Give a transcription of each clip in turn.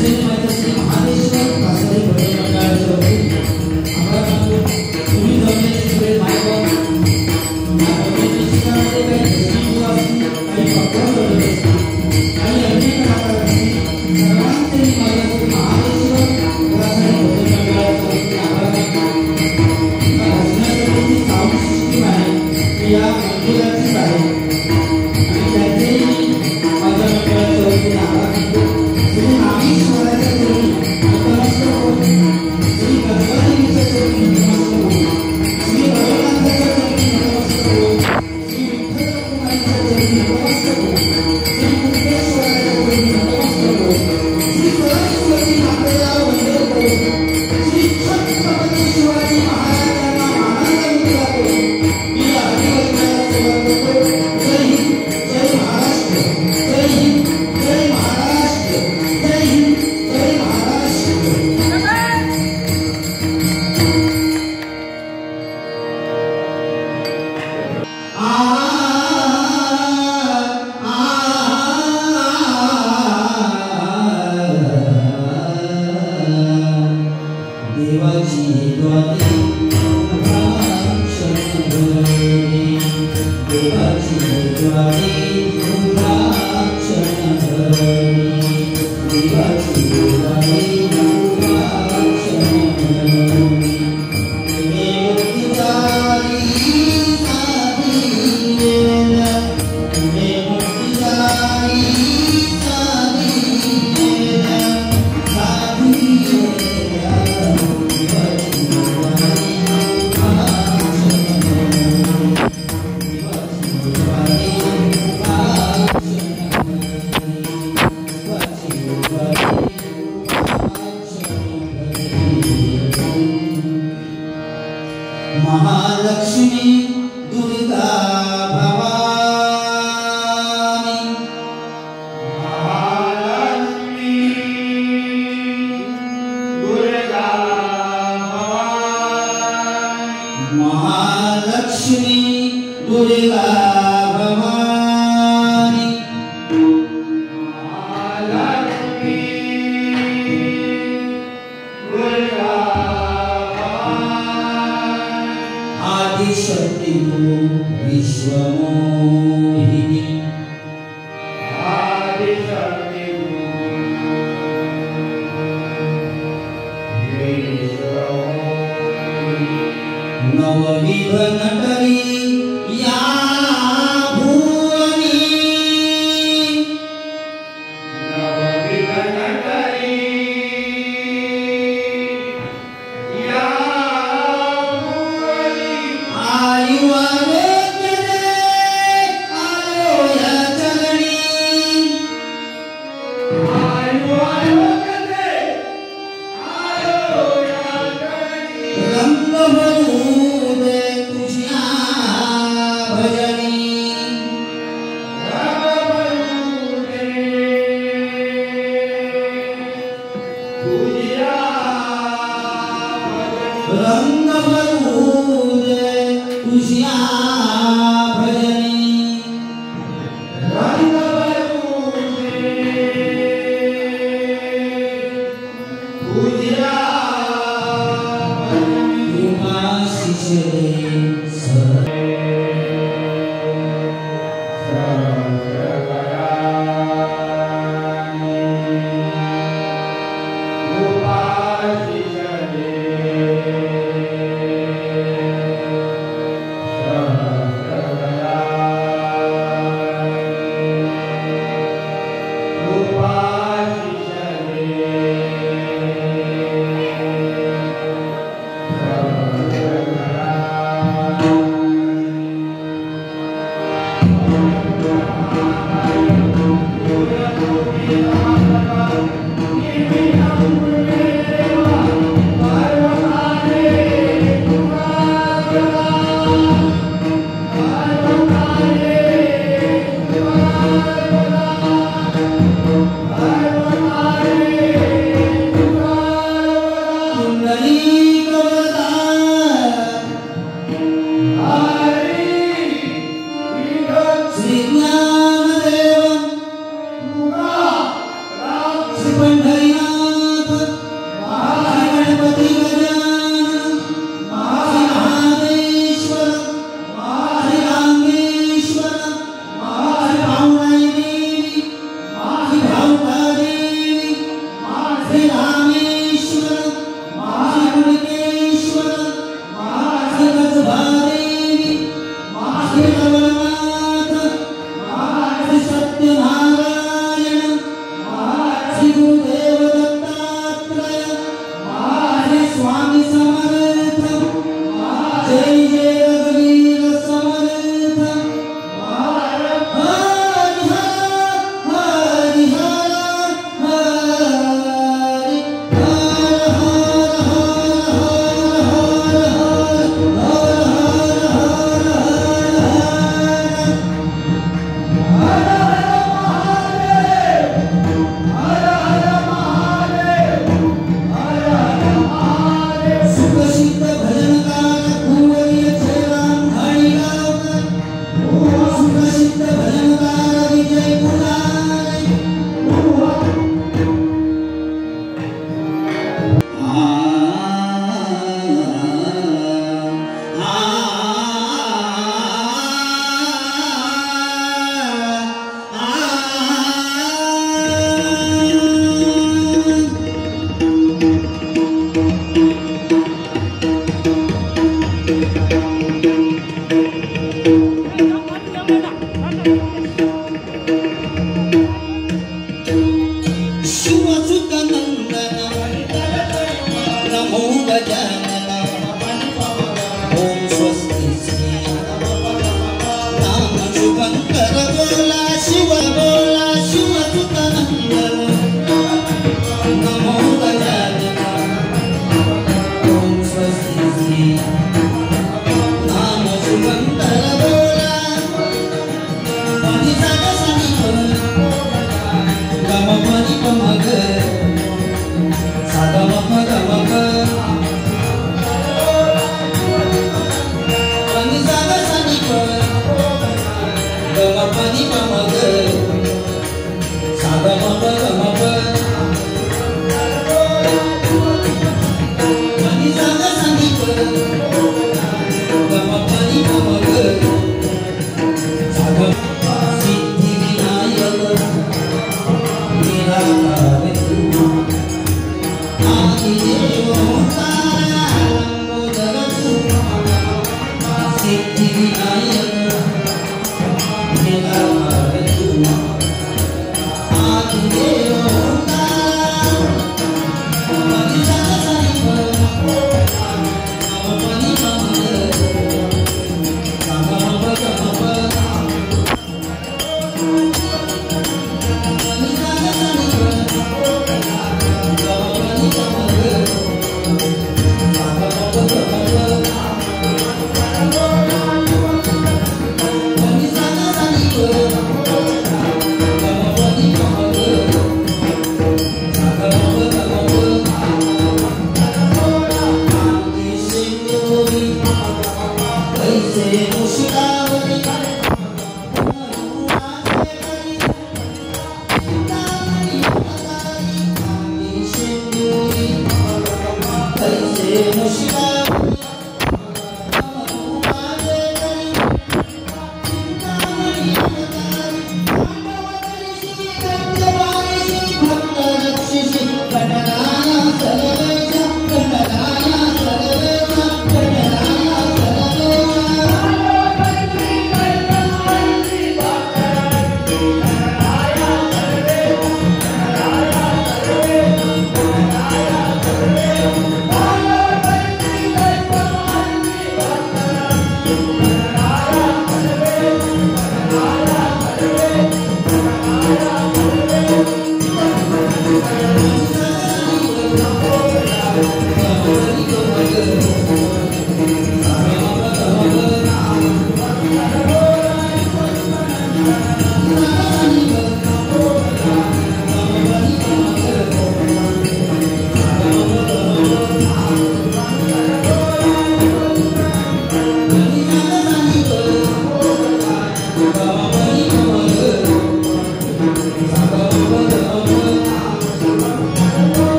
Terima kasih. नवविध नटली या भुवनी नवविध नटली या भुवनी आयुवाले केले आलो या चरणी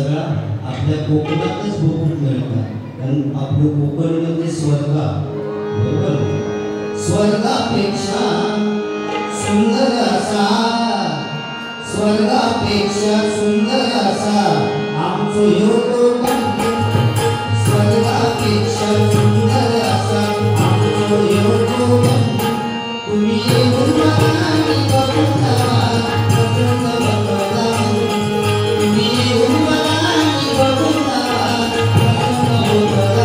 सगळा आपल्या कोकणातच बघून मिळतात. कारण आपलं कोकण म्हणजे स्वर्ग, बरोबर. स्वर्गापेक्षा सुंदर असा, स्वर्गापेक्षा सुंदर असा आमचो ह्यो कोकण. स्वर्गापेक्षा सुंदर असा आमचो ह्यो कोकण. तुम्ही येऊन मनाने बघून जावा, पसंत बघा. तुम्ही येऊन मनाने बघून जावा, पसंत बघा.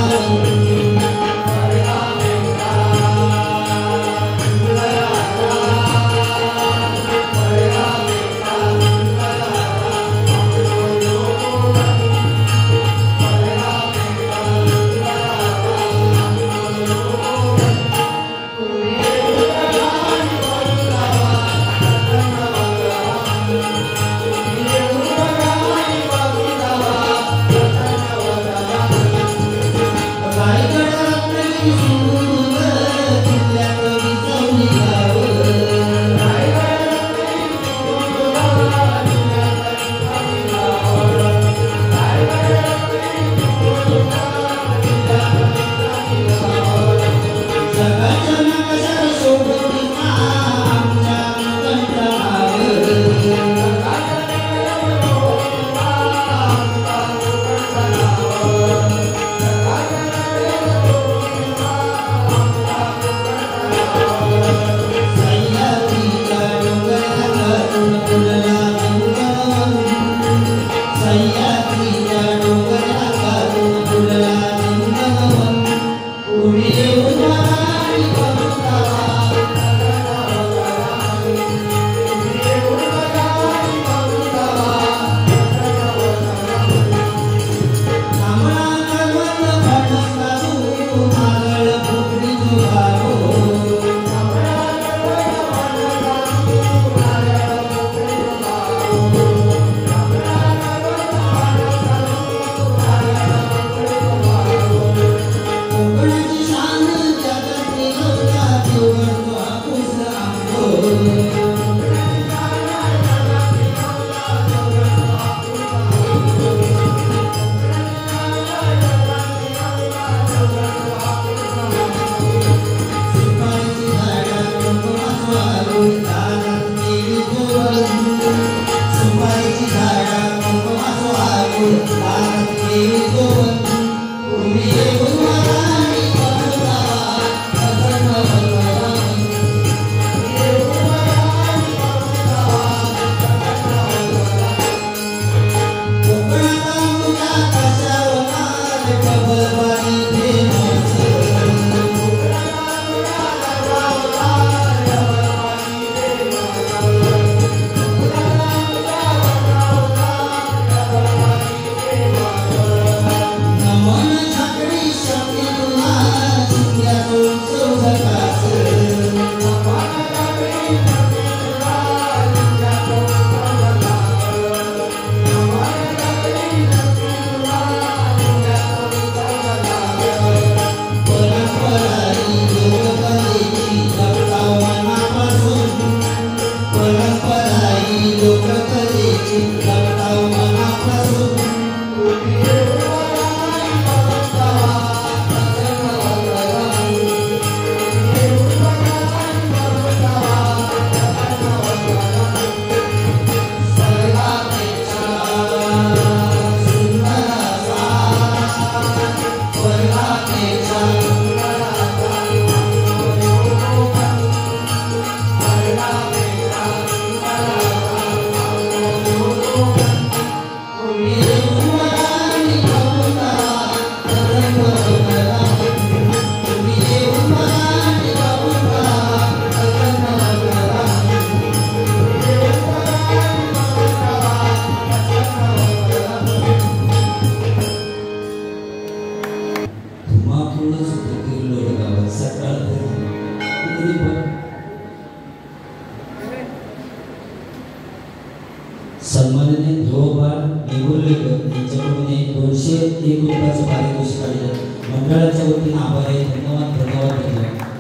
सन्माननीय ध्रुवपाल निगुर्लेकर यांच्याकडून 201 रुपयाचं पारितोषिक आलेलं मंडळाच्या वतीने आभार आहे. धन्यवाद धन्यवाद.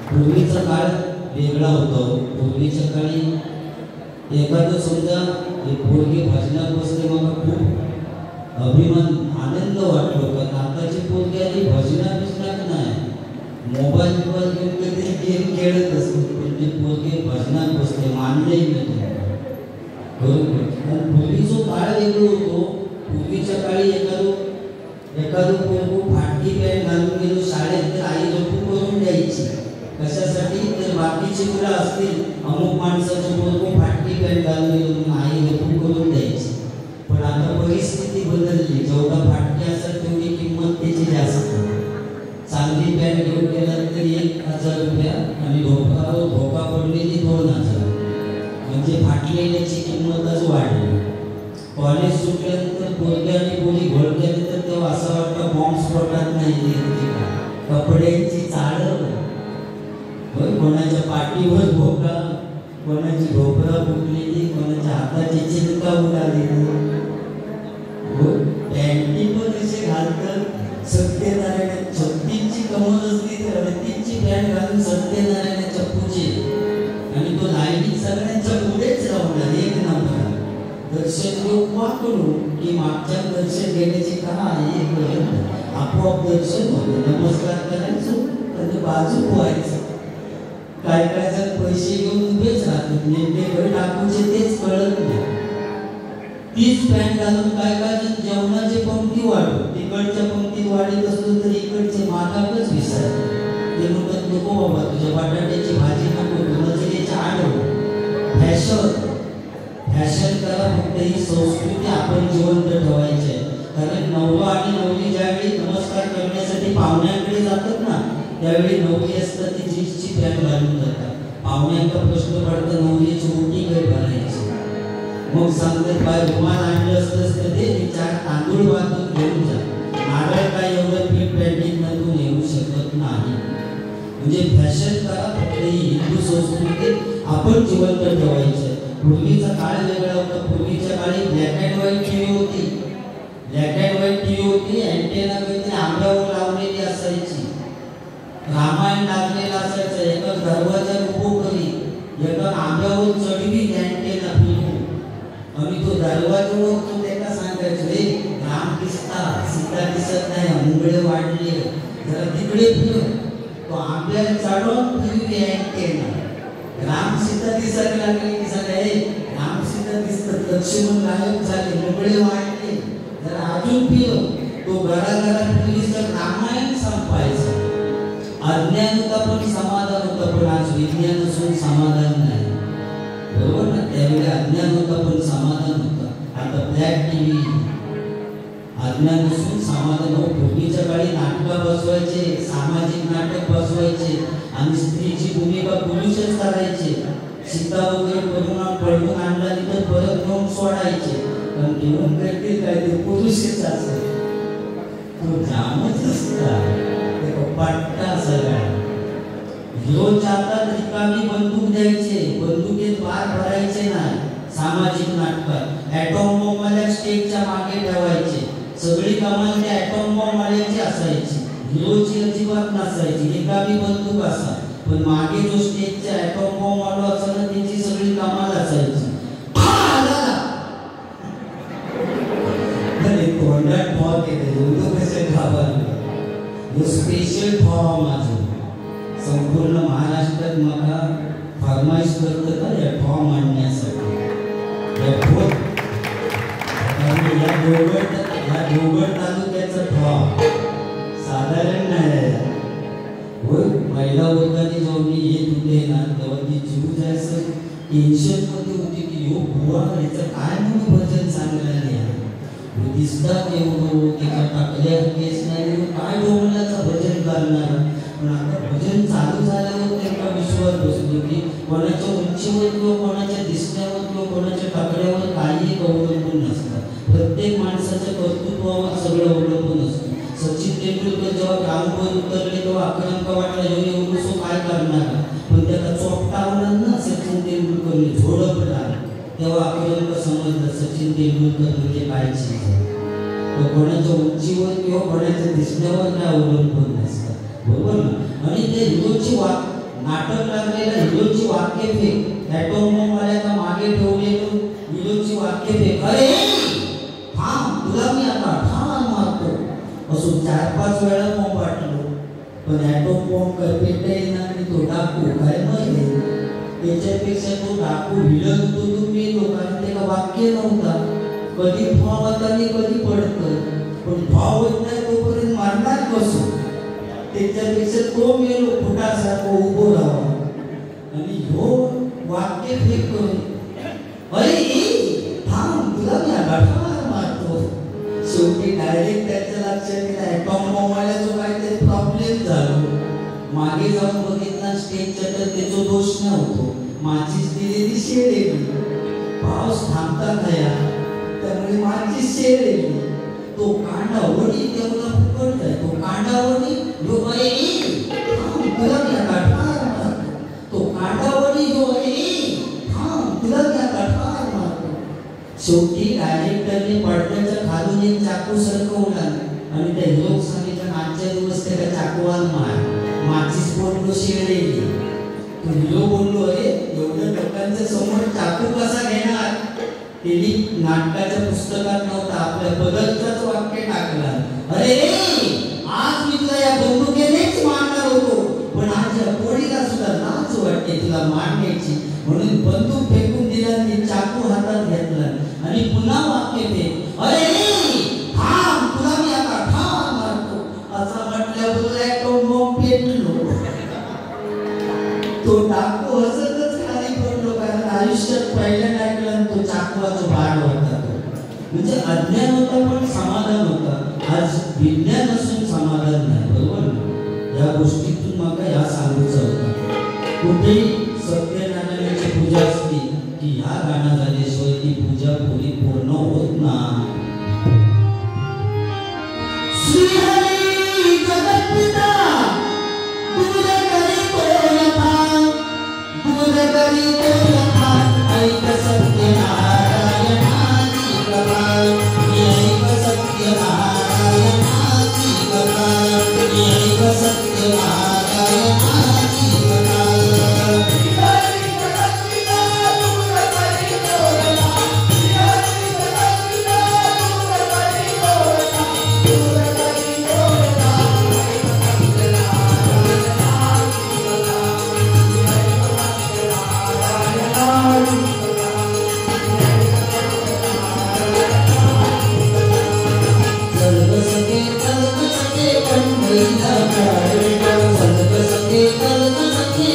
पूर्वीचा काळ वेगळा होता. पूर्वीच्या काळी एखादं समजा एक पोरगी भाजनात बसले मग खूप अभिमान आनंद वाटलो. कारण आताची पोरगी आधी भजनात नाही, मोबाईलवर घेऊन कधी गेम खेळत असतो, पण ते पोरगे भजनात बसते मानले बरोबर. कारण पूर्वी जो काळ वेगळो होतो. पूर्वीच्या काळी एखादं पोरगो फाटकी पॅन्ट घालून गेलो शाळेत तर आई झोपून करून द्यायची. कशासाठी? तर बाकीची मुलं असतील अमुक माणसाचं पोरगो फाटकी पॅन्ट घालून गेलो म्हणून आई झोपून करून द्यायची. पण आता परिस्थिती बदलली. जेवढा फाटकी असतात तेवढी किंमत त्याची जास्त. चांगली पॅन्ट घेऊन गेला तरी 1,000 रुपया आणि धोका पडलेली 2,000. म्हणजे फाटलेल्याची किंमतच वाढली. कॉलेज सुटल्यानंतर पोरगे आणि पोरी घोळक्यानंतर तेव्हा असं वाटतं बॉम्ब स्फोटात नाही. कपड्यांची चाळं, कोणाच्या पाठीवर भोका, कोणाची ढोकरा फुटलेली, कोणाच्या हाताची चिंता उडालेली. पॅन्टी पण कसे घालतात सत्यनारायण छत्तीची कमर असली तर 38ची पॅन्ट घालून सत्यनारायणाच्या पूजे आणि तो लाईनी सगळ्यांच्या पुढेच राहणार. एक नंबर दर्शन घेऊ वाकलो की मागच्या दर्शन घेण्याचे काय आपोआप दर्शन होते. नमस्कार करायचो आणि बाजू पोहायचं. काय काय जण पैसे घेऊन उभेच राहतात, नेमके घर टाकूचे तेच कळत नाही. तीच पॅन्ट घालून काय काय जण जेवणाची पंक्ती वाढवत, तिकडच्या पंक्तीत वाढत असलो तर इकडचे मागाकच विसरतात. ते म्हणतात नको बाबा तुझ्या बटाट्याची भाजी नको, तुझं त्याच्या आड फॅशन करा. फक्त ही संस्कृती आपण जिवंत ठेवायची आहे. कारण नवरा आणि नवरी ज्यावेळी नमस्कार करण्यासाठी पाहुण्यांकडे जातात ना, त्यावेळी नवरी असतात ती जीन्सची पॅन्ट घालून जातात. पाहुण्यांचा प्रश्न पडतो नवरीची मोठी काय भरायची. मग सांगतात बाय रुमाल आणलं असतंच तर ते विचार तांदूळ बांधून घेऊन जा. नारळ काय एवढं पीठ पॅन्टीत नंतून येऊ शकत नाही. म्हणजे फॅशन करा. फक्त ही हिंदू संस्कृती आपण जिवंत ठेवायची. पूर्वीचा काळ वेगळा होता. पूर्वीच्या काळी ब्लॅक अँड व्हाईट टीव्ही होती. अँटेना काहीतरी आंब्यावर लावलेली असायची. रामायण लागलेला असायचं. एका दरवाजा उभो करी, एका आंब्यावर चढवी अँटेना फिरवून आणि तो दरवाजावर तो त्याला सांगायचो हे राम दिसता सीता दिसत नाही, मुंगळे वाढले, जरा तिकडे फिर. तो आंब्याला चढवून फिरवी अँटेना. राम सीता दिसायला लागले की सगळे राम सीता दिसतात, लक्ष्मण गायब झाले, मुंगळे वाढले, जरा अजून फिर. तो घराघरात फिरलीस तर रामायण संपायचं. अज्ञान होता पण समाधान होतं. पण आज विज्ञान असून समाधान नाही. बरोबर ना? त्यावेळी अज्ञान होता पण समाधान होतं. आता ब्लॅक टीव्ही, अज्ञान असून समाधान हो. पूर्वीच्या काळी नाटकं बसवायचे, सामाजिक नाटक बसवायचे आणि स्त्रीची भूमिका पुरुषच करायचे. सीता वगैरे पळवून आणला तर परत घेऊन सोडायचे. पण घेऊन करतील काय ते पुरुषच असेल. तो जामच असता पट्टा सगळा. हिरोच्या हातात रिकामी बंदूक द्यायचे, बंदुकीत बार भरायचे नाही. सामाजिक नाटकात ॲटॉम बॉम्बवाल्या स्टेजच्या मागे ठेवायचे. सगळी कमाल त्या ॲटॉम बॉम्बवाल्याची असायची, हिरोची अजिबात नसायची. रिकामी बंदूक असा, पण मागे जो स्टेजच्या ॲटॉम बॉम्बवाला असायला त्याची सगळी कमाल असायची. तोंडात ठॉक येते, एवढं कसे घाबरले. स्पेशल ठॉ माझं संपूर्ण महाराष्ट्रात मला फरमाईश करतं का या ठॉ मांडण्यासाठी. या देवगड तालुक्याचं ठॉ साधारण नाही. होय, पहिला वर्गाने जेव्हा मी येत होते ना तेव्हा ती जीव जायचं टेन्शनमध्ये होती की हो बुवा याचं काय म्हणून भजन चांगलं नाही दिसतात एवढं त्याच्या टाकल्या केस नाही काय डोंगराचं भजन करणार. पण आता भजन चालू झाल्यावर त्यांना विश्वास बसतो की कोणाच्या उंचीवर किंवा कोणाच्या दिसण्यावर किंवा कोणाच्या टाकल्यावर काही अवलंबून नसतं. प्रत्येक माणसाच्या कर्तृत्वावर सगळं अवलंबून असतं. सचिन तेंडुलकर जेव्हा ग्राउंडवर उतरले तेव्हा आक्रमक वाटला एवढं सो काय करणार, पण त्याला चोपटावलं ना सचिन तेंडुलकरने झोडपला. तेव्हा आक्रमक समजलं सचिन तेंडुलकर म्हणजे काय चीज आहे. तो कोणाच्या उंचीवर किंवा कोणाच्या दिसण्यावर काय अवलंबून नसतं. बरोबर ना? आणि ते हिरोची नाटक लागलेलं हिरोची वाक्य फेक ॲटॉम बॉम्बवाल्याला मागे ठेवलेलं हिरोची वाक्य फेक. अरे थांब तुला मी आता ठाण मारतो असं 4-5 वेळा बॉम्ब वाटलो. पण ॲटोम बॉम्ब करपेटा येईना आणि तो डाकू काय मग त्याच्यापेक्षा तो डाकू भिडत होतो. तुम्ही लोकांनी त्याला वाक्य नव्हता. कधी भाव आता आणि कधी पडतं, पण भाव होत नाही तोपर्यंत मारणार कसो. त्याच्यापेक्षा तो मेलो फुटासारखं उभो राहावा आणि हो वाक्य फेक करून अरे थांब तुला मी गाठार मारतो. शेवटी डायरेक्ट त्याच्या लक्षात येईल ॲटॉम बॉम्बला जो काहीतरी प्रॉब्लेम झालो. मागे जाऊन बघितला स्टेजच्या तर त्याचा दोष नव्हतो, माझीच दिलेली शेड येईल. पाऊस थांबता खया त्यामुळे माझी शेड येईल. तो कांडा वडी तेवढा फुकटलाय. तो कांडा वडी जो तुला मी गाठार मारतो. तो कांडा वडी जो तुला मी गाठार मारतो. शेवटी डायरेक्टरने पडद्याच्या खालून एक चाकू सरकवला आणि त्या लोक सांगितलं आजच्या दिवस त्याला चाकूवान मार. माझीच बोललो शेड येईल. तो हिरो बोललो अरे एवढ्या लोकांच्या समोर चाकू कसा घेणार. त्यांनी नाटकाच्या पुस्तकात नव्हता आपल्या बदलचाच वाक्य टाकला. अरे आज मी तुला या बंदुकीनेच मारणार होतो, पण आज या पोळीला सुद्धा लाज वाटते तुला मारण्याची, म्हणून बंदूक फेकून दिला आणि चाकू हातात घेतला आणि पुन्हा वाक्य फेक. अरे थांब तुला मी आता ठाण मारतो. असं म्हटल्यावर ॲटॉम बॉम्ब पेटलो. तो डाकू हसतच खाली पडलो, कारण आयुष्यात पहिल्यांदा ऐकला तो चाकवाचा बाण होता. तो म्हणजे अज्ञान होता पण समाधान होता. आज विज्ञान असून समाधान नाही. बरोबर ना. या गोष्टीतून मला या सांगूचं होतं. कुठेही सत्यनारायणाची पूजा असते की ह्या गाणं झाल्याशिवाय ती पूजा पुरी पूर्ण होत ना. श्रीहरी जगत्पिता दूर करी तो यथा, दूर करी तो यथा, ऐक सत्य नारायणाची कथा, ऐक सत्य नारायणाची कथा, ऐक सत्य नारायणाची कथा. श्रीहरी जगत्पिता दूर करी तो यथा, श्रीहरी जगत्पिता दूर करी तो यथा, दूर करी तो यथा, ऐक सत्य नारायणाची कथा, ऐक सत्य नारायणाची कथा. सर्व सखे पंढरीला जावे, सर्व सखे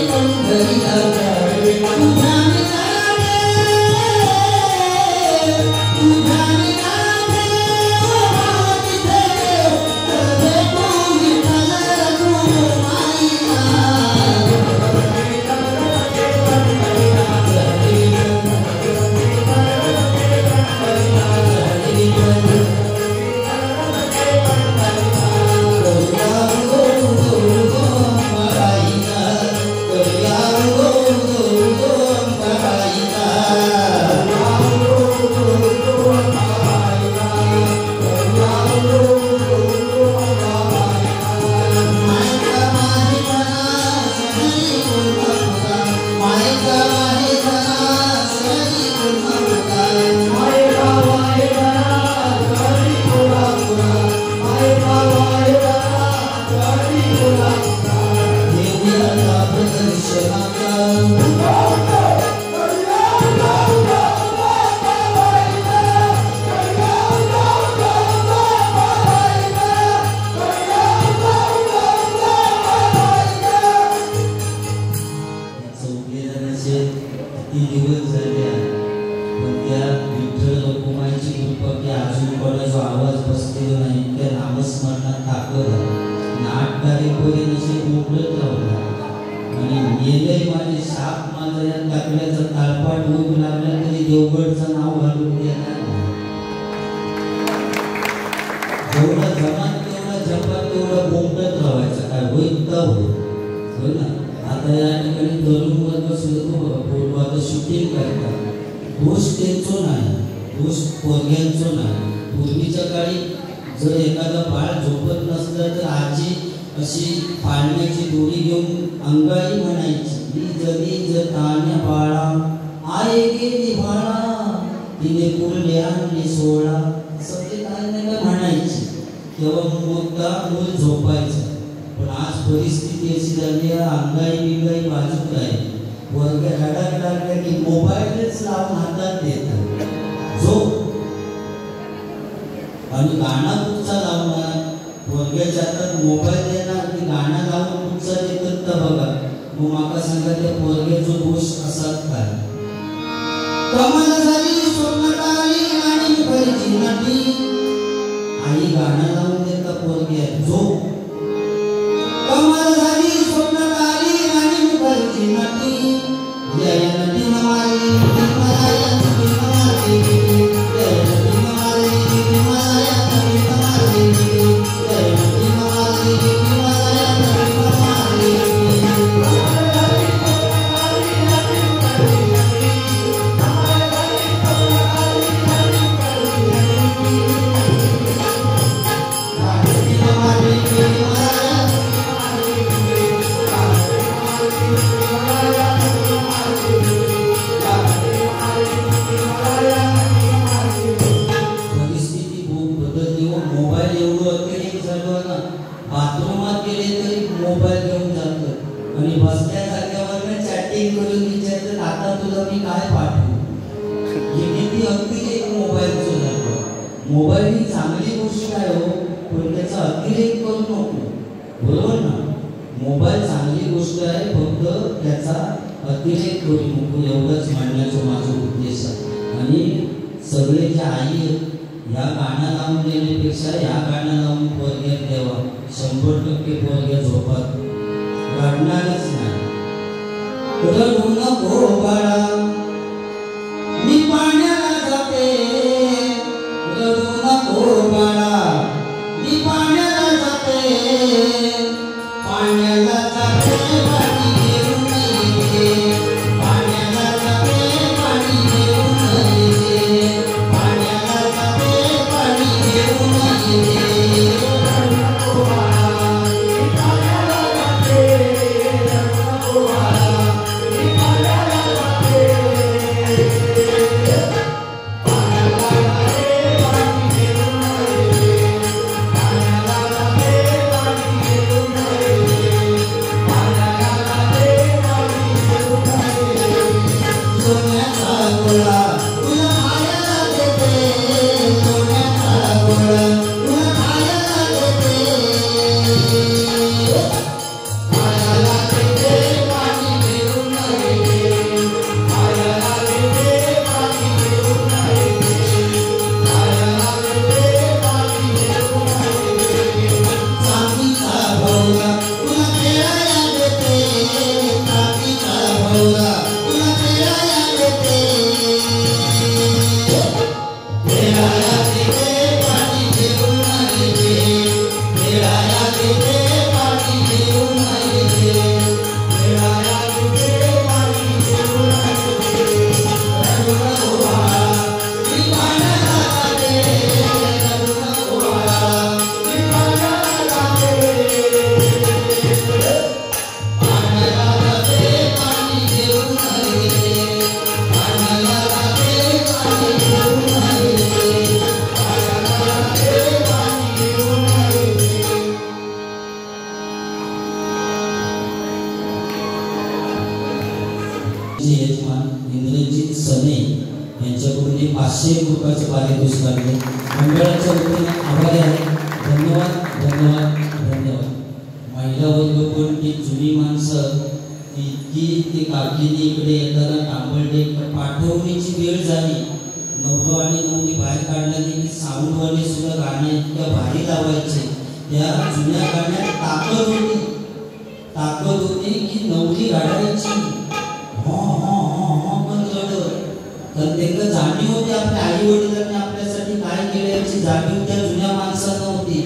पंढरीला जावे. तुझ्या विचारे, तुझ्या विचारे तिथे सर्वे तो विठ्ठल रघुमाईला. जर एखादा बाळ झोपत नसलं तर आजी अशी पाळण्याची दोरी घेऊन अंगाई म्हणायची, जगी जतान्या बाळा आये गेली बाळा, तिने कुरले आणले सोळा. सत्य काय नाही का म्हणायची तेव्हा मुद्दा मूल झोपायचं. पण आज परिस्थिती अशी झाली आहे, अंगाई बिंगाई बाजूक आहे. वर्ग रडायला लागल्या की मोबाईलच लावून हातात देतात झोप. आणि गाणं कुठचा लावणार, वर्गाच्या हातात मोबाईल देणार की गाणं लावून कुठचा देतात तर बघा. मग माका सांगा त्या पोरग्याचा दोष असाच काय. कमाल झाली स्वप्नकाली आणि मुखर्जी नटी, आई गाणं लावून देता पोरग्या झोप. कमाल झाली स्वप्नकाली आणि मुखर्जी नटी, या नटी मारी माया नटी मारी, या नटी मारी माया नटी मारी, या नटी मारी माया नटी मारी. परिस्थिती खूप बदलली हो. मोबाईल एवढं अतिरेक झालं ना, बाथरूमात गेले तरी मोबाईल घेऊन जातात आणि बसल्या जागेवर चॅटिंग करून विचारतात आता तुला मी काय पाठवू. हे किती अतिरेक मोबाईलचं झालं. मोबाईल ही चांगली गोष्ट आहे हो, पण त्याचा अतिरेक करू नको, बरोबर ना. मोबाईल चांगली गोष्ट आहे, फक्त त्याचा अतिरेक करू नको एवढंच म्हणण्याचं माझं उद्देश आहे. आणि सगळे जे आई ह्या गाणं लावून देण्यापेक्षा ह्या गाणं लावून पोरग्यात द्यावा, 100% पोरग्या झोपात रडणारच नाही. रडू नको बाळा मी पाण्याला जाते, रडू नको बाळा मी पाण्याला जाते, पाण्याला जाते पाणी घेऊन येते, पाण्याला जाते पाणी घेऊन येते, पाण्याला जाते पाणी घेऊन येते. रडू नको बाळा मी पाण्याला जाते, रडू नको बाळा मी पाण्याला जाते, पाण्याला जाते पाणी घेऊन येते, पाण्याला जाते पाणी घेऊन येते, पाण्याला जाते पाणी घेऊन येते. सोन्याचा गोळा तुला खायला देते, सोन्याचा गोळा तुला खायला देते, खायला देते पाणी घेऊन येते, खायला देते पाणी घेऊन येते, खायला देते पाणी घेऊन येते. चांदीचा भोवरा तुला खेळायला देते, चांदीचा भोवरा तुला खेळायला देते, खेळायला देते पाणी घेऊन येते, खेळायला देते पाणी घेऊन येते, खेळायला देते पाणी घेऊन येते. रडू नको बाळा मी पाण्याला जाते, रडू नको बाळा मी पाण्याला जाते, पाण्याला जाते पाणी घेऊन येते, पाण्याला जाते पाणी घेऊन येते, पाण्याला जाते पाणी घेऊन येते. यजमान इंद्रजित सने यांच्याकडून 500 रुपयाचे पारितोषिक काढले. मंडळाच्या वतीने आभारी आहे. धन्यवाद धन्यवाद धन्यवाद. महिला वर्ग पण ती जुनी माणसं इतकी ते काकीने इकडे येताना तांबडे पाठवणीची वेळ झाली. 9 आणि 9 बाहेर काढल्याने की साऊंडवाले सुद्धा गाणं इतक्या भारी लावायचे. त्या जुन्या गाण्यात ताकद होती की नवरी गाडायची पण रडत. तर त्यांना जाणीव होती आपल्या आई वडिलांनी आपल्यासाठी काय केलं याची जाणीव त्या जुन्या माणसांना होती.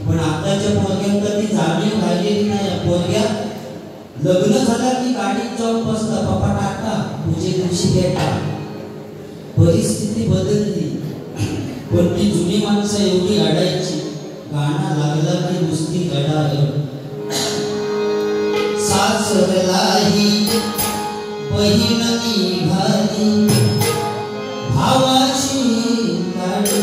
पण आताच्या पोरग्यांना ती जाणीव राहिलेली नाही. पोरग्या लग्न झाला की गाडीत जाऊन बसला, पप्पा टाटा तुझे दिवशी भेटा. परिस्थिती बदलली, पण ती जुनी माणसं एवढी गाडायची. गाणं लागला की नुसती गडागड. सासरलाही बहीण निघाली, भावाची गाडी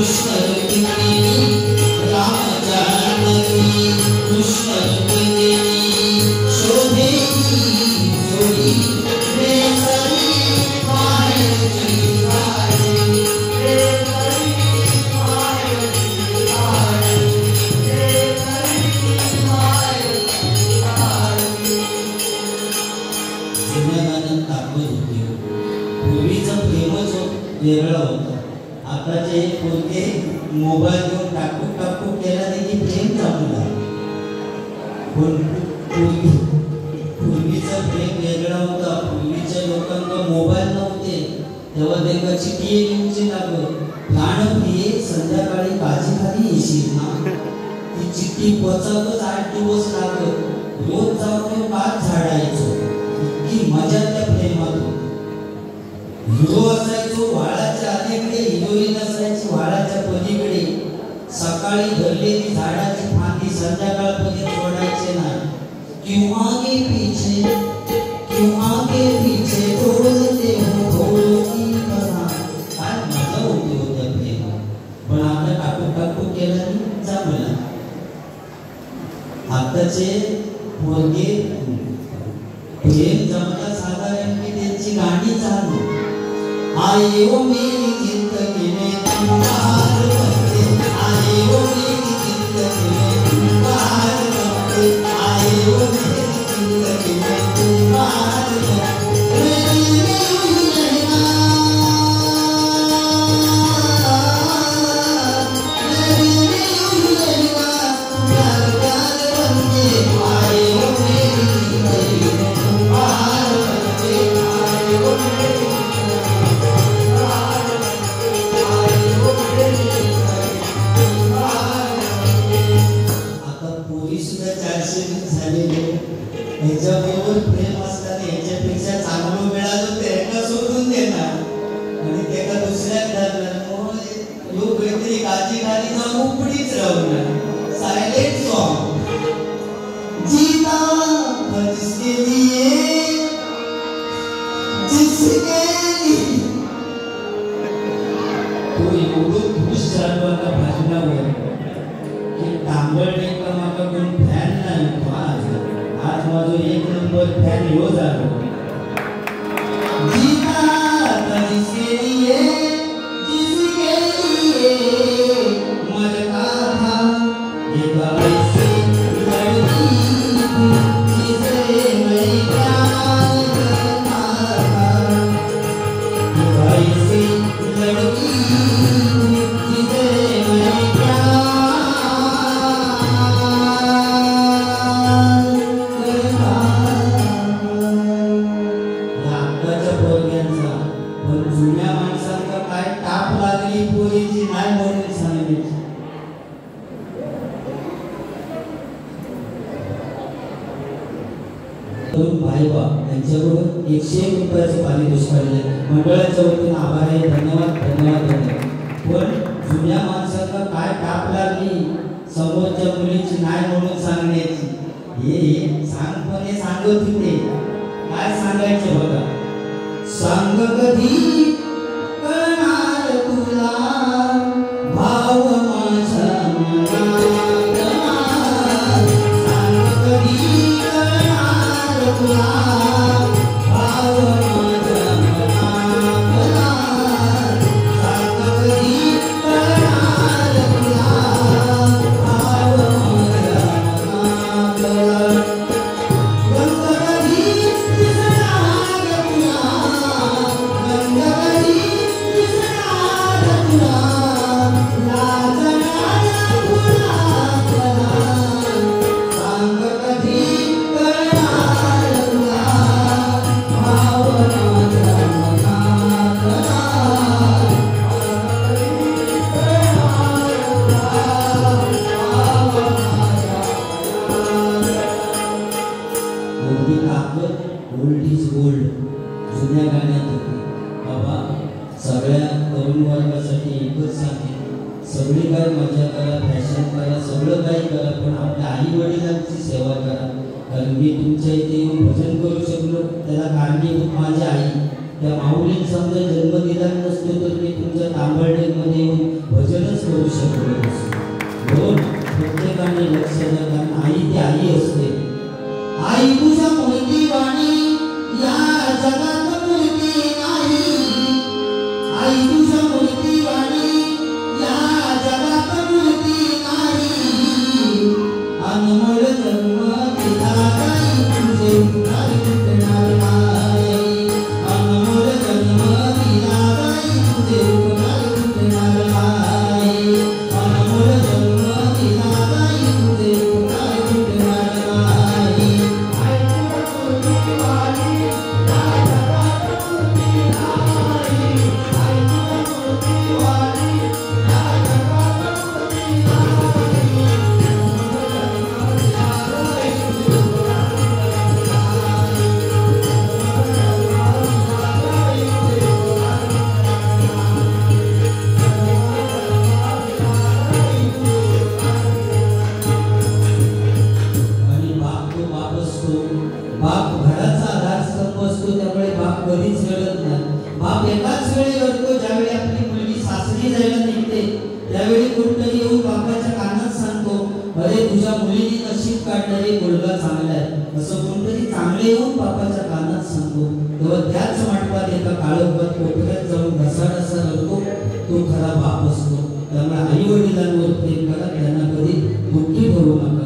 कृष्ण रुक्मिणी राम जानकी कृष्ण रुक्मिणी शोभे जोडी रेसरी मायेची झाडी रेसरी मायेची झाडी रेसरी मायेची झाडी. जुन्या गाण्यात ताकद होती. पूर्वीचं प्रेमच वेगळं होतं. आताचे कोणते मोबाईल घेऊन टाकू केला की प्रेम चालू झालं. पण पूर्वीचं प्रेम वेगळं होतं. पूर्वीच्या लोकांना मोबाईल नव्हते तेव्हा त्यांना चिठ्ठी लिहूची लागत. प्राण प्रिये संध्याकाळी काळजी खाली येशील ना. ती चिठ्ठी पोचावतच 8 दिवस लागत. रोज जाऊन पाच झाडायचो. इतकी मजा त्या प्रेमात. हिरो असायचो वाळाच्या अलीकडे, हिरोईन असायची वाळाच्या पलीकडे. सकाळी धरलेली झाडाची फांदी संध्याकाळपर्यंत सोडायचे नाही. क्यों आगे पीछे बोलते हो ढोलकी बना. काय मजा होती होत्या प्रेमात. पण आता टाकू केला आणि जमला. आताचे पोरगे प्रेम जमता साधारण की त्यांची गाणी चालू. आए वो मेरी जिंदगी में तुम बाहर बनते. आए वो मेरी जिंदगी में तुम बाहर बनते. आए वो मेरी जिंदगी में तुम बाहर बनते. मेरी रहना प्यार प्यार बनके. आए वो मेरी जिंदगी में तुम बाहर बनते. आए वो मेरी ह्याच्याबरोबर प्रेम असताना ह्याच्यापेक्षा चांगलं मिळालं तर एका सोडून देणार आणि त्याला दुसऱ्यात धरणार. लोक काहीतरी काळजी खाली जाऊन उपडीच राहणार. Silent song. जीता जिसके लिए जिसके लिए. तो एवढं खुश झालो आता भाषणावर की तांबडे का माका कोण फॅन नाही. आज माझो 1 नंबर फॅन हो झालो. जीता जिसके लिए मरता था एक ऐसी लड़की जिसे मैं प्यार करता था. एक ऐसी लड़की जिसे मैं प्यार जुन्या माणसांना काय टाप लागली पोरीची नाही म्हणून सांगितली. तरुण भाईबा यांच्याकडून 101 रुपयाचे पारितोषिक काढले. मंडळाच्या वतीने आभार आहे. धन्यवाद धन्यवाद धन्यवाद. पण जुन्या माणसांना काय टाप लागली समोरच्या मुलीची नाही म्हणून सांगण्याची. हे सांगपणे सांगत होते. काय सांगायचे बघा. सांग कधी करणार तुला भाव माझ्या मनात. सांग कधी करणार तुला भाव माझ्या मनात. सांग कधी करणार तुला भाव माझ्या मनात. ओल्ड इज गोल्ड जुन्या गाण्यात होती. बाबा सगळ्या तरुण वर्गासाठी एकच सांगेन, सगळी काय मजा करा, फॅशन करा, सगळं काही करा, पण आपल्या आई वडिलांची सेवा करा. कारण मी तुमच्या इथे येऊन भजन करू शकलो त्याला कारणीभूत माझी आई. त्या माऊलीने समजा जन्म दिला नसतो तर मी तुमच्या तांबर्डेमध्ये येऊन भजनच करू शकलो नसतो. म्हणून प्रत्येकाने लक्ष द्या, कारण आई ती आई असते. आई तुझ्या मोहिती वाणी या जगात मोहिती नाही. आई तुझ्या मोहिती वाणी या जगात मोहिती नाही. अनमोल जन्म दिला गाई तुझे उद्धार भेटणार नाही. अनमोल जन्म दिला गाई तुझे उद्धार भेटणार नाही. अनमोल जन्म दिला गाई तुझे उद्धार भेटणार नाही. बाप घराचा आधारस्तंभ असतो, त्यामुळे बाप कधीच रडत नाही. बाप एकाच वेळी रडतो ज्यावेळी आपली मुलगी सासरी जायला निघते, त्यावेळी कोणतरी येऊन बापाच्या कानात सांगतो, अरे तुझ्या मुलीने नशीब काढणारे मुलगा चांगला आहे, असं कोणतरी चांगले येऊन बापाच्या कानात सांगतो. तेव्हा त्याच वाटपात एका काळोखात कोपऱ्यात जाऊन ढसाढसा रडतो तो खरा बाप असतो. त्यामुळे आई वडिलांवर प्रेम करा, त्यांना कधी दुःखी करू नका.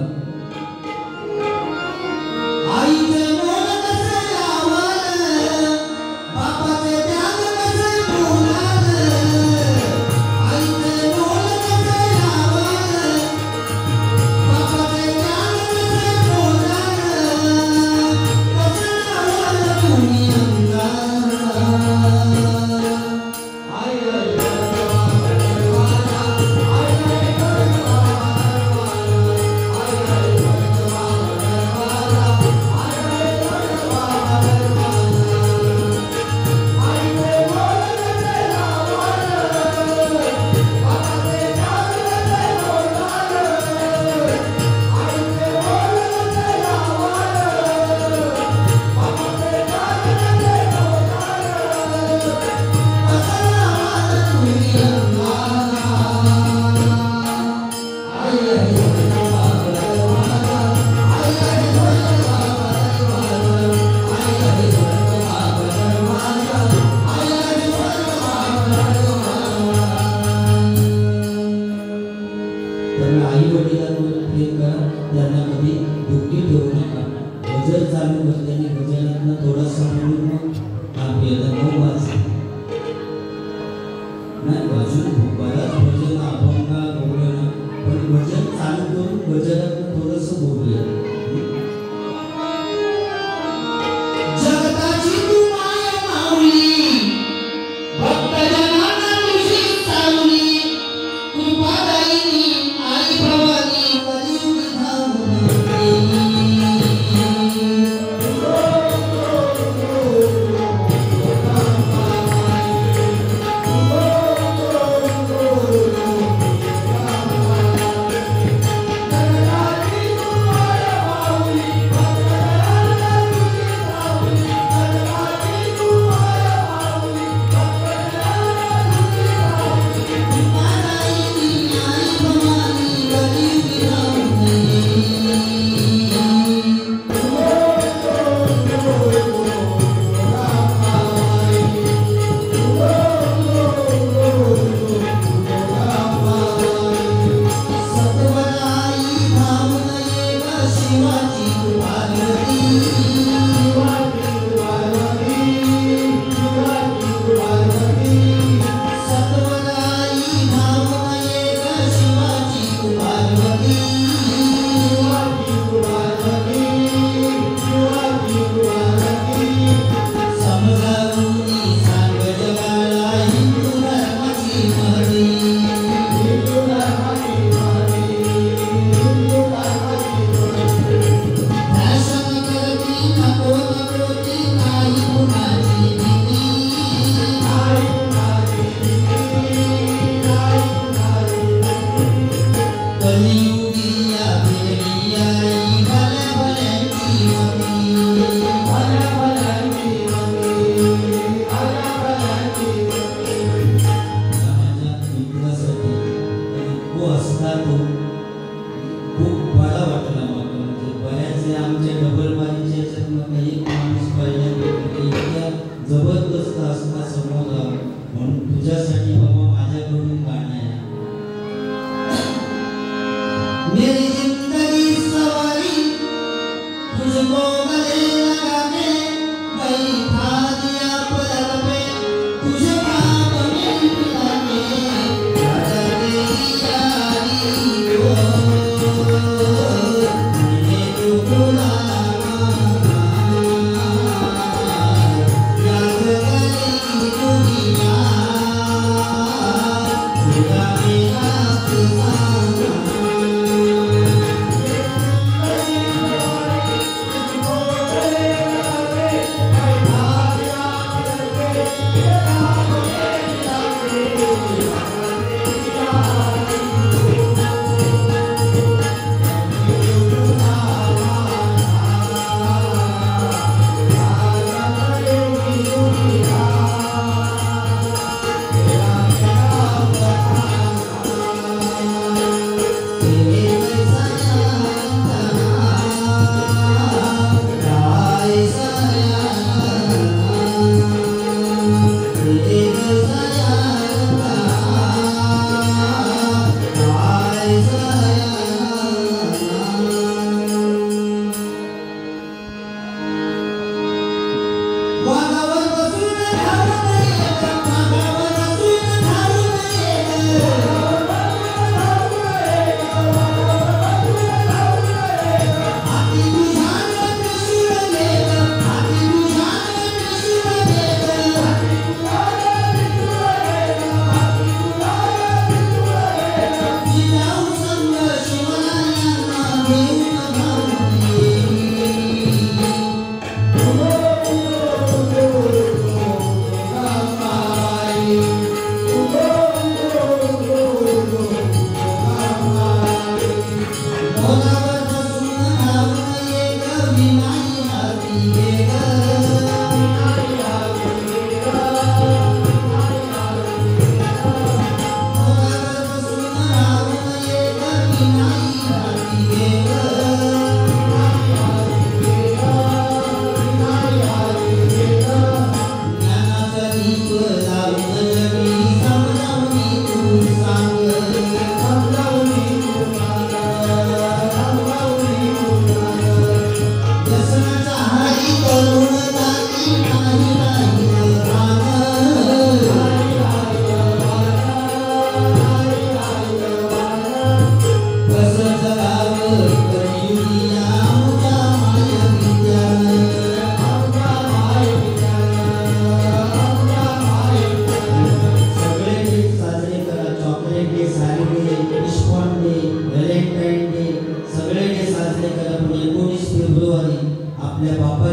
आई वडिलांवर प्रेम करा, त्यांना कधी दुःखी ठेवू नका. गजर चालू करताना गजरातनं थोडासा म्हणून मग आपल्याला 9 वाजले नाही वाजून बराच भजन अभंगा बोलणं, पण भजन चालू करून गजरातनं थोडंसं बोलूया. जगताची तू माया माऊली, भक्तजनांना तुझी सावली, कृपादायिनी आई भवानी कलियुग धावून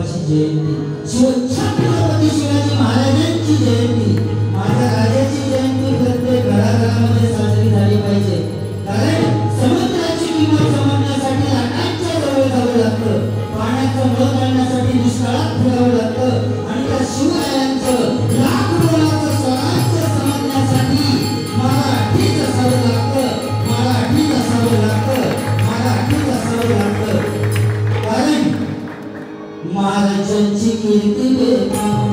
बाप्पाची जयंती, छत्रपती शिवाजी महाराजांची जयंती, माझ्या राजाची जयंती प्रत्येक घराघरामध्ये साजरी झाली पाहिजे. कारण समुद्राची किंमत समजण्यासाठी लाटांच्या जवळ जावं लागतं, पाण्याचं मळ काढण्यासाठी दुष्काळात फिरावं लागतं आणि त्या शिवरायांचं लाख डोळाचं स्वराज्य समजण्यासाठी मराठीत असावं लागतं, मराठीत असावं लागतं, मराठीत असावं लागतं. कारण महाराजांची कीर्ती बेकाम,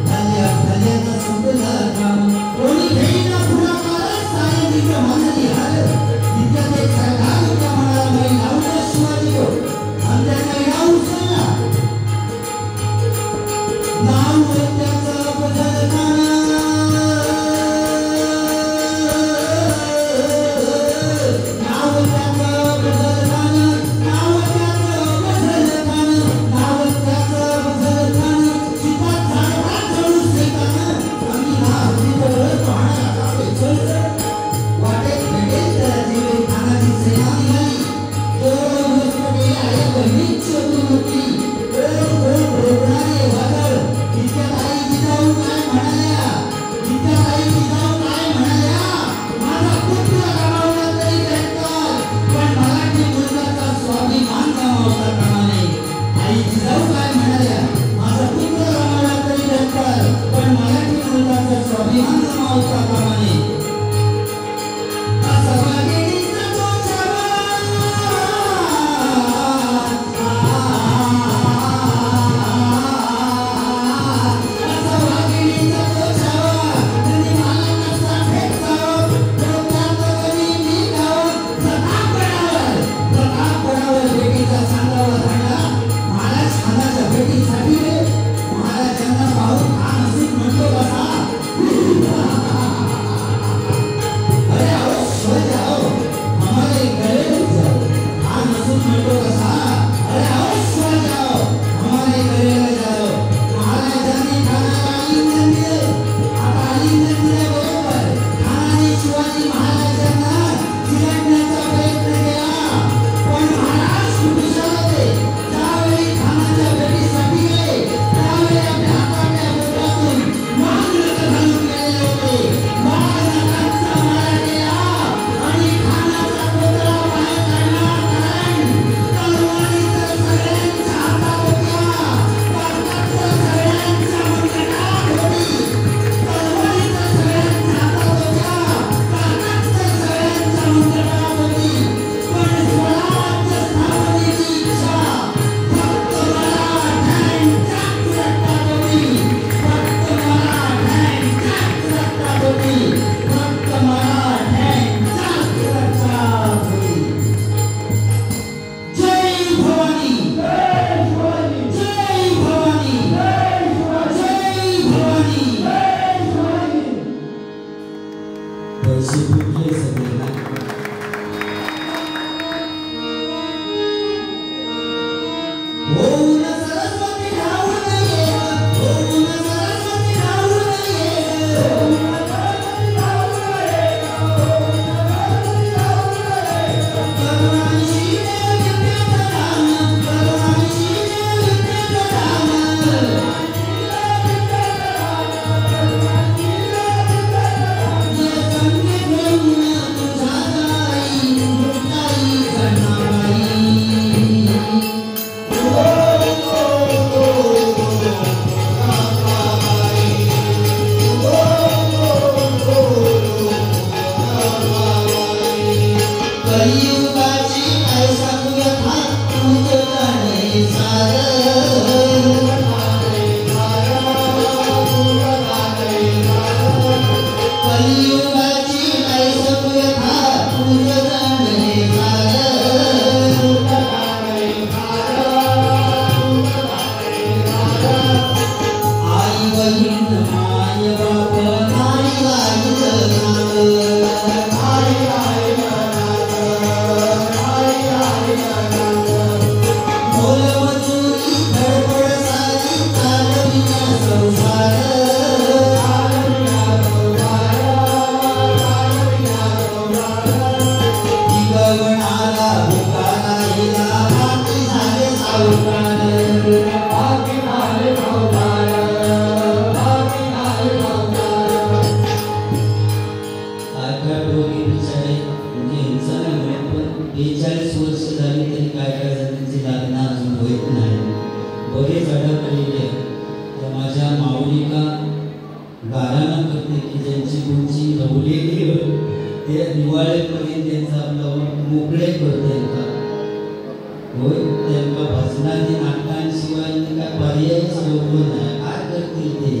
भल्याचा संपला काम, कोणी घेईना पुढाकार, सायंतीचं मानली हार, इतक्यात एक सरदार होता म्हणाला, मी लावलं शिवाजी हो, आणि त्याचं नाव उचलला, नाव त्याचं बदलताना, नाव त्याचं बदलताना, नाव त्याचं बदलताना, नाव त्याचं बदलताना, चितात झाडा चढू शेताना, आम्ही नाव तिथं पाहण्याला पेचलचं, वाटेत भेटेल त्याला जीवे खानाची सेना निघाली, दोन दिवस आहे बहिणीची होती, रोखणारे वादळ, इतक्यात आई जिजाऊ काय म्हणाल्या, इतक्यात आई जिजाऊ काय म्हणाल्या, माझा पुत्र गमावला तरी बेकार, पण मराठी मुलगाचा स्वाभिमान गमावता कामा नये. आई जिजाऊ काय म्हणाल्या, माझा पुत्र गमावला तरी बेकार, पण मराठी मुलगाचा स्वाभिमान गमावता कामा नये. असा वाघिणीचा तो छावा, असा वाघिणीचा तो छावा, कधी मला नसता ठेचावं, डोक्यात कधी मी गावं, प्रतापगडावर भेटीचा सांगावा झाला, महाराज खानाच्या भेटीसाठी रे, महाराजांना पाहून खान हसून म्हणतो कसा, अरे आओ शिवाजी आओ, हमारे गले लग जाओ, खान हसून म्हणतो कसा, अरे आओ शिवाजी आओ, हमारे गले लग जाओ. महाराजांनी खानाला आलिंगन दिलं, आता आलिंगन दिल्याबरोबर खानाने शिवाजी महाराजांना चिरडण्याचा प्रयत्न केला, पण महाराज हुशार होते, ज्यावेळी खानाच्या भेटीसाठी गेले त्यावेळी आपल्या हातातल्या बोटातून मांगरट घालून गेलेले होते, मांगरटांचा मारा केला आणि खानाचा पुतळा बाहेर काढला. कारण तलवारी तर सगळ्यांच्या हातात होत्या, ताकद तर सगळ्यांच्या मनगटात होती, तलवारी तर सगळ्यांच्या हातात होत्या, ताकद तर सगळ्यांच्या मनगटात होती, पण स्वराज्य स्थापनेची इच्छा फक्त मराठ्यांच्याच रक्तात होती, फक्त मराठ्यांच्याच रक्तात होती, फक्त मराठ्यांच्याच रक्तात होती. जय भवानी, जय भवानी, जय भवानी, जय भवानी. पैसे फुटले सगळे, ओम सरस्वती राहून ये, ओम सरस्वती राहून ये, ओम सरस्वती राहून ये, करुणाशी देव विद्येचं दान, करुणाशी देव विद्येचं दान, ये संगीत घेऊन तुझ्या गाई, गाई जनाबाई. कलियुगाची ऐसा व्यथा तुझं जाणे सारं, कलियुगाची ऐसा व्यथा तुझं जाणे सारं, आई बहीण माय बाप नाही राहिलं नातं, नाही राहिलं नातं. पर्यंत त्यांचा आपलं मोकळे करता येतात होय त्यांना भजनाची नाटकांशिवाय काय पर्यायच उरलो नाही काय करतील ते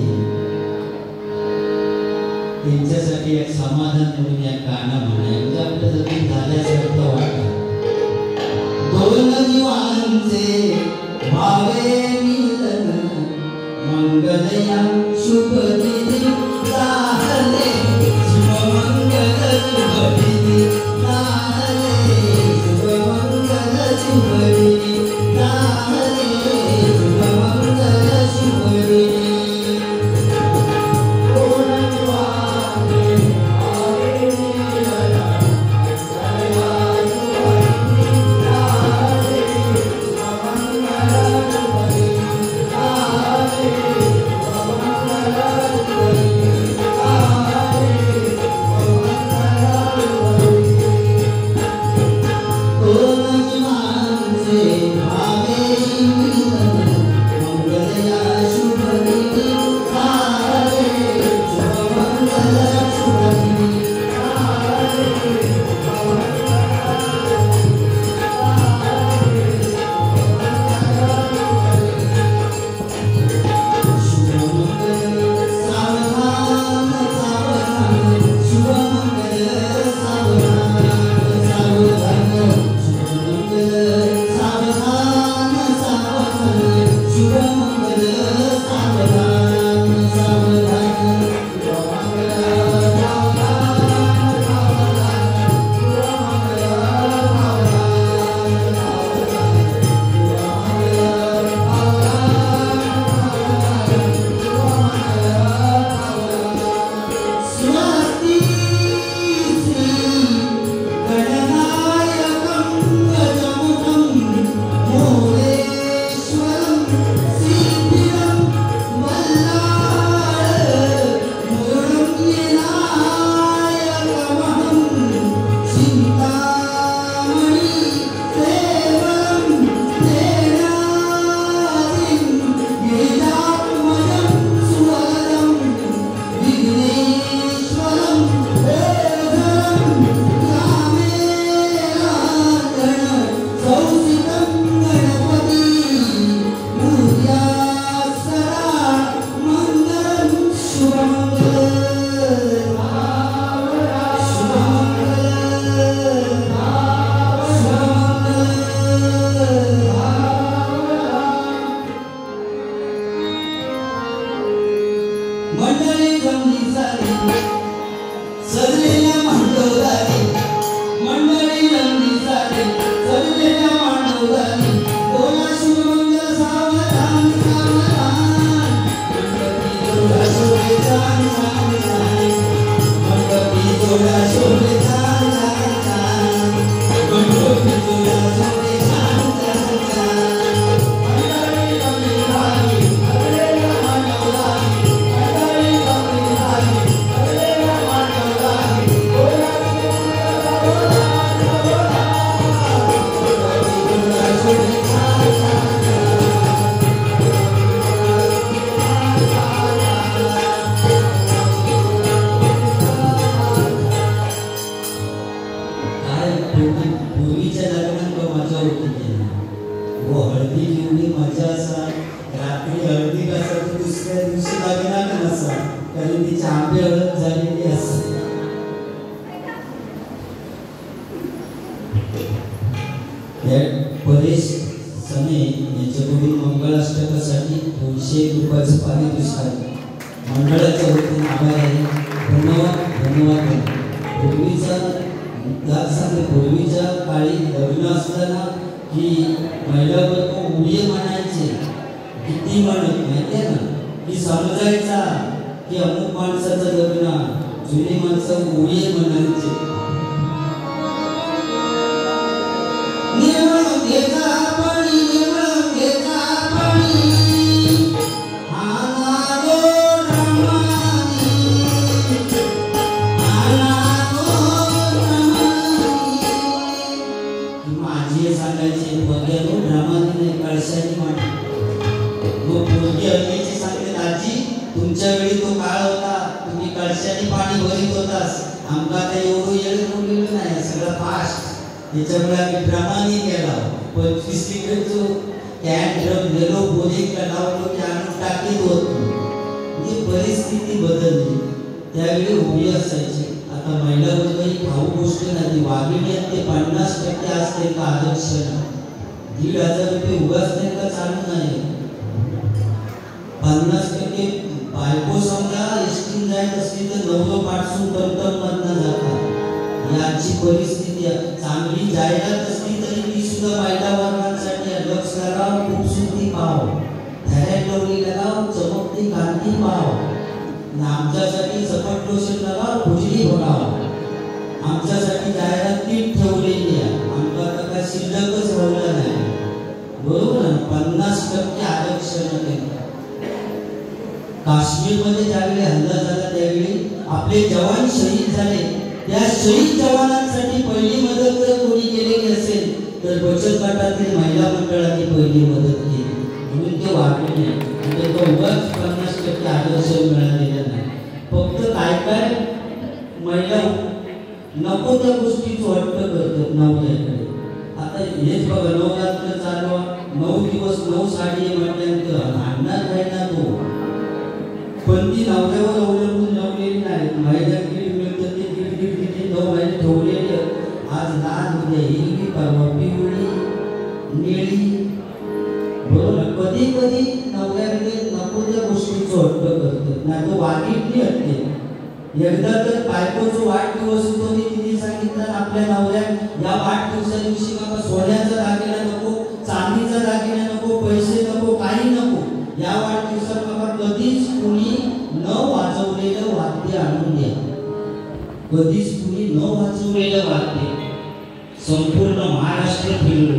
त्यांच्यासाठी एक समाधान म्हणून या गाणं म्हणाय म्हणजे आपलं जमीन झाल्यासारखं वाटतं दोन जीवांचे भावे मिलन मंगलया शुभ तिथी लाहले शुभमंगल शुभ तिथी लाहले शुभमंगल शुभ तिथी लाहले शुभमंगल शुभ तिथी परेश सने यांच्याकडून मंगळाष्टकासाठी 200 रुपयाचं पारितोषिक आहे. मंडळाच्या वतीने आभार आहे. धन्यवाद. पूर्वीच्या काळी लग्न असताना की महिला वर्ग उडी म्हणायचे किती म्हणत माहिती आहे ना की समजायचा की अमुक माणसाचं लग्न जुनी माणसं उडी म्हणायचे. तुमच्या वेळी तो काळ होता तुम्ही कळशाने पाणी भरीत होतास आमका ते एवढं त्याच्यामुळे आम्ही ड्रमाने गेला 25 लिटरचो कॅन ड्रम गेलो बोलिंगला लावलो की आणून टाकीत होतो. ही परिस्थिती बदलली. त्यावेळी उभी असायची. आता महिला वर्ग ही खाऊ गोष्ट नाही. वाघिणीत ते 50% असते का आरक्षण 1,500 रुपये उगाच नाही का चालू नाही. 50% बायको समजा एसटी जायत असली तर 9 पाठसून टमटम मधनं जातात. याची परिस्थिती चांगली जाहिरात असली तरी ती सुद्धा महिला वर्गांसाठी लक्ष लगाव खूपसुरती पाव धैर्य लवली लगाव चमकती कांती पाव आमच्यासाठी झपट लोशन लगाव भुजली भगाव. आमच्यासाठी जाहिरात नीट ठेवलेली आहे. आमचा आता काय शिल्लकच राहिला नाही. बरोबर ना. 50% आरक्षण. काश्मीरमध्ये ज्यावेळी हल्ला झाला त्यावेळी आपले जवान शहीद झाले. त्या शहीद जवानांसाठी पहिली मदत जर कोणी केलेली असेल तर बचत गटातील महिला मंडळाने पहिली मदत केली. म्हणून ते वाटले म्हणजे तो उगाच 50% आरक्षण मिळालेलं नाही. फक्त काय काय महिला नको त्या गोष्टीचं हट्ट करतात नवऱ्याकडे. आता हेच बघा नवरात्र चालू 9 दिवस 9 साडी म्हटल्यानंतर आणणार काय ना तो. पण ती नवऱ्यावर अवलंबून लावलेली नाही. महिलांकडे मिळतं ते दीड 9 महिने ठेवलेले. आज लाल उद्या हिरवी परवा पिवळी निळी. बरोबर. कधी कधी नवऱ्याकडे नको त्या गोष्टीचं हट्ट करतात नाही तो वागिटली हटते. एकदा तर बायकोचा वाढदिवस होतो आणि तिने सांगितलं आपल्या नवऱ्या या वाढदिवसा दिवशी बाबा सोन्याचा दागिना नको चांदीचा दागिना नको पैसे नको काही नको. या वाढदिवसात बाबा कधीच कुणी न वाजवलेलं वाद्य आणून द्या. कधीच कुणी न वाजवलेलं वाद्य. संपूर्ण महाराष्ट्र फिरलो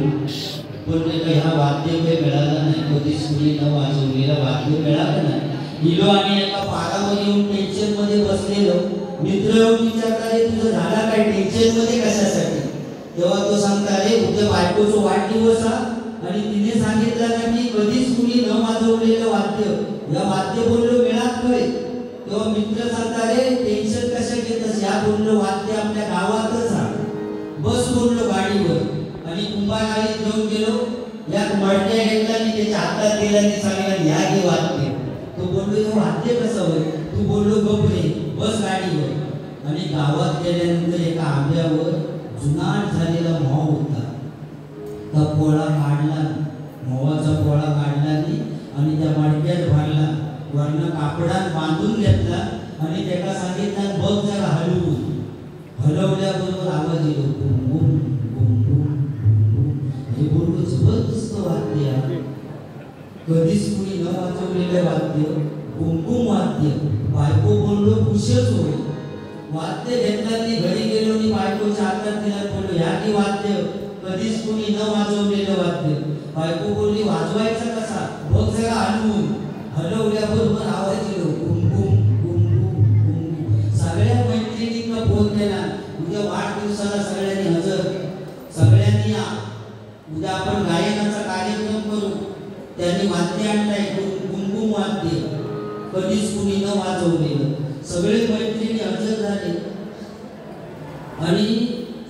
पण ह्या वाद्य काही मिळालं नाही. कधीच कुणी न वाजवलेलं वाद्य मिळालं नाही. इलो आणि एका पारावर येऊन टेन्शन मध्ये बसलेलो. मित्र येऊन विचारतात रे तुझं झाला काय टेन्शन मध्ये कशासाठी. तेव्हा तो सांगता रे उद्या बायकोचा वाढदिवस हा आणि तिने सांगितलं ना की कधीच कुणी न वाजवलेलं वाद्य या वाद्य बोललो मिळात होय. तेव्हा मित्र सांगता रे टेन्शन कशा घेतस या बोललो वाद्य आपल्या गावातच हा. बस बोललो गाडीवर आणि कुंभारगाडीत घेऊन गेलो. या मडक्या घेतला आणि त्याच्या हातात दिला आणि सांगितलं या घे वाद्य. तो बोललो हे वाद्य कसं होय. तू बोललो गपरे बस गाडीवर. आणि गावात गेल्यानंतर एका आंब्यावर जुनाट झालेला मोह होता. त्या पोळा काढला मोहाचा पोळा काढला आणि त्या मडक्यात भरला वरनं कापडात बांधून घेतला आणि त्याला सांगितलं बघ जरा हलवून. हलवल्याबरोबर आवाज येतो बुम बुम बुम बुम बुम. हे बोललो जबरदस्त वाद्य. कधीच कुणी न वाजवलेलं वाद्य कुमकुम वाद्य. बायको बोललो खुशच होईल. वाद्य घेतल्याने घरी गेलो आणि बायकोच्या हातात दिला बोललो ह्या की वाद्य कधीच कुणी न वाजवलेलं वाद्य. बायको बोलली वाजवायचा कसा बघ जरा हलवून. हलवल्याबरोबर आवाज येतो कुमकुम कुमकुम कुमकुम. सगळ्या मैत्रिणींना फोन केला उद्या वाढदिवसाला सगळ्यांनी हजर सगळ्यांनी या. उद्या आपण गायनाचा कार्यक्रम करू. त्यांनी वाद्य आणलाय कुमकुम वाद्य कधीच कुणी न वाजवलेलं. सगळे मैत्रिणी हजर झाले आणि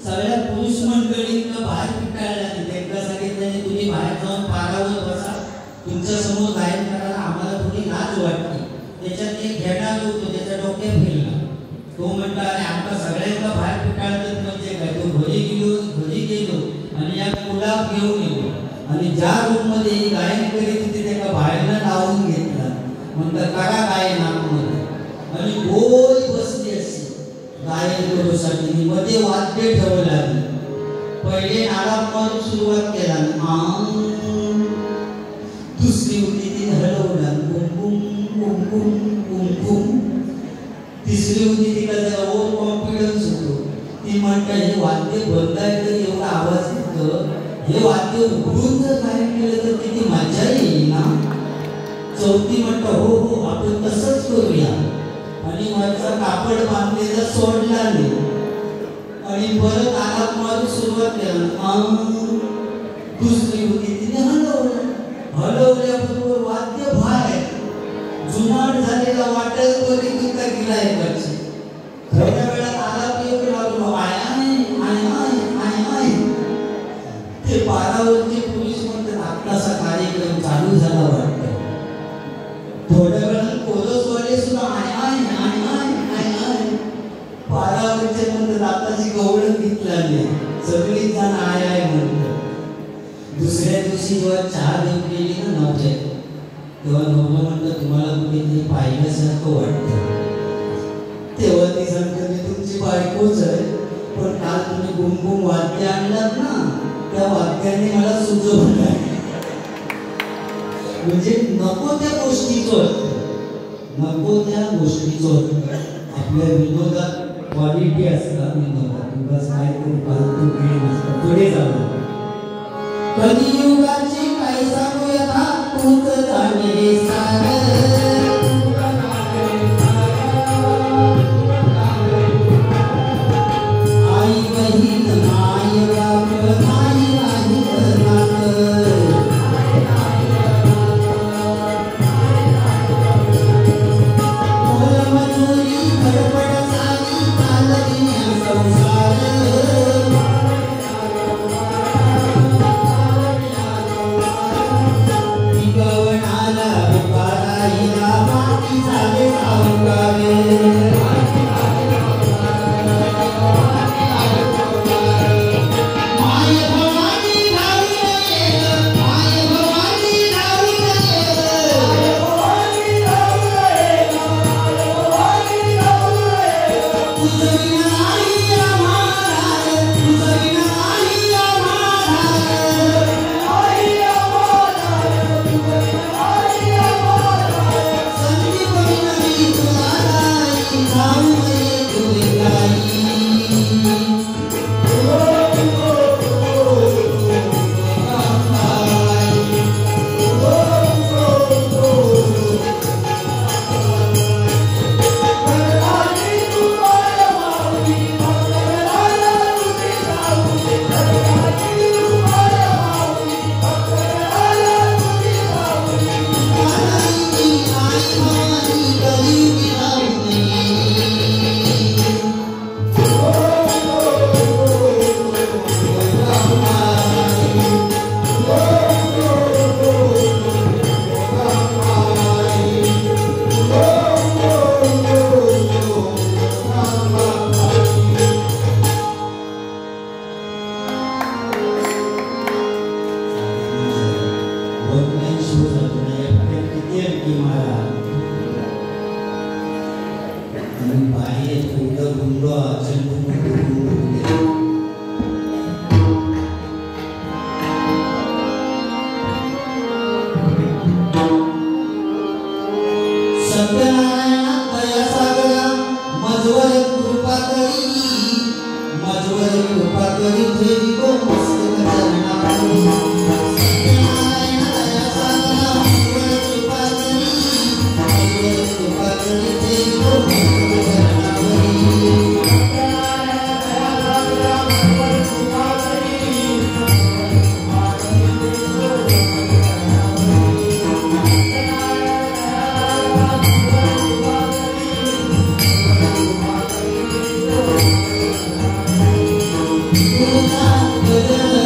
सगळ्या पुरुष मंडळींना बाहेर पिटाळल्या. त्यांना सांगितलं तुम्ही बाहेर जाऊन पारावर बसा. तुमच्या समोर गायन करायला आम्हाला थोडी लाज वाटते. त्याच्यात एक घेणार होतो त्याच्या डोक्यात फिरला. तो म्हणला अरे आमचा सगळ्यांना बाहेर पिटाळतात म्हणजे काय. तो घरी गेलो आणि या गुलाब घेऊन येतो आणि ज्या रूम मध्ये गायन करीत होते त्याला बाहेरनं लावून घेतला. म्हणतात करा गायन आतमध्ये आणि गोल बसली अशी गायन करूसाठी मध्ये वाद्य ठेवलं. पहिले नाराज मारून सुरुवात केला. दुसरी होती ती हलवला कुमकुम कुमकुम कुमकुम. तिसरी होती ती जरा ओव्हर कॉन्फिडन्स होतो. ती म्हणतात हे वाद्य बंद आहे तर एवढा आवाज येतो. हे वाद्य उघडून जर गायन केलं तर किती मजा येईल ना. चौथी म्हणतो हो हो आपण तसंच करूया आणि वरचा कापड बांधलेला सोडला नाही आणि परत आलाप मारून सुरुवात केला. दुसरी होती तिने हलवलं. हलवल्याबरोबर वाद्य बाहेर जुनाट झालेला वाटेल तरी तुमचा गिरायकाची. थोड्या वेळात आलाप येऊ लागलो आय आय आय आय आय आय. पारावरचे पुरुष म्हणतात आत्ताचा कार्यक्रम चालू झाला वाटतं. थोड्या वेळानं कोलसवाले सुद्धा आय आय आय आय आय आय पारावरचे म्हणतात आताची गवळण घेतली सगळी जण आय आय म्हणतात. दुसऱ्या दिवशी जेव्हा चहा देऊन गेली ना नवऱ्या तेव्हा नवरा म्हणलं तुम्हाला कुठेतरी पाहिल्यासारखं वाटतं. तेव्हा ती सांगते मी तुमची बायकोच आहे पण काल तुम्ही गुमगुम वाद्य आणलात ना त्या वाद्याने मला सुचवलं. म्हणजे नको त्या गोष्टीचं नको त्या गोष्टीचं आपल्या विनोदात क्वालिटी असतात. विनोदात उगाच काहीतरी फालतू खेळ नसतात. पुढे जाऊ कलियुगाची काय सांगू यथा तूच जाणे सागर. आई बहीण माय बाप नाही राहिलं नातं. मोलमजुरी धडपड झाली चालविण्या संसार. पिकवणारा उकारा हिला माती झाले सावकार. माय भवानी धावून ये माय भवानी धावून ये. तुझं विना नाही आम्हाला तुझं विना नाही आम्हाला. संदीप विनवी तुला नाही धावून ये तुझे गाई. सत्यनारायणा दया सागरा मजवर कृपा करी ठेवी गो मस्तक चरणावरी. सत्यनारायणा दया सागरा मजवर कृपा करी ठेवी गो मस्तक चरणावरी. तुझा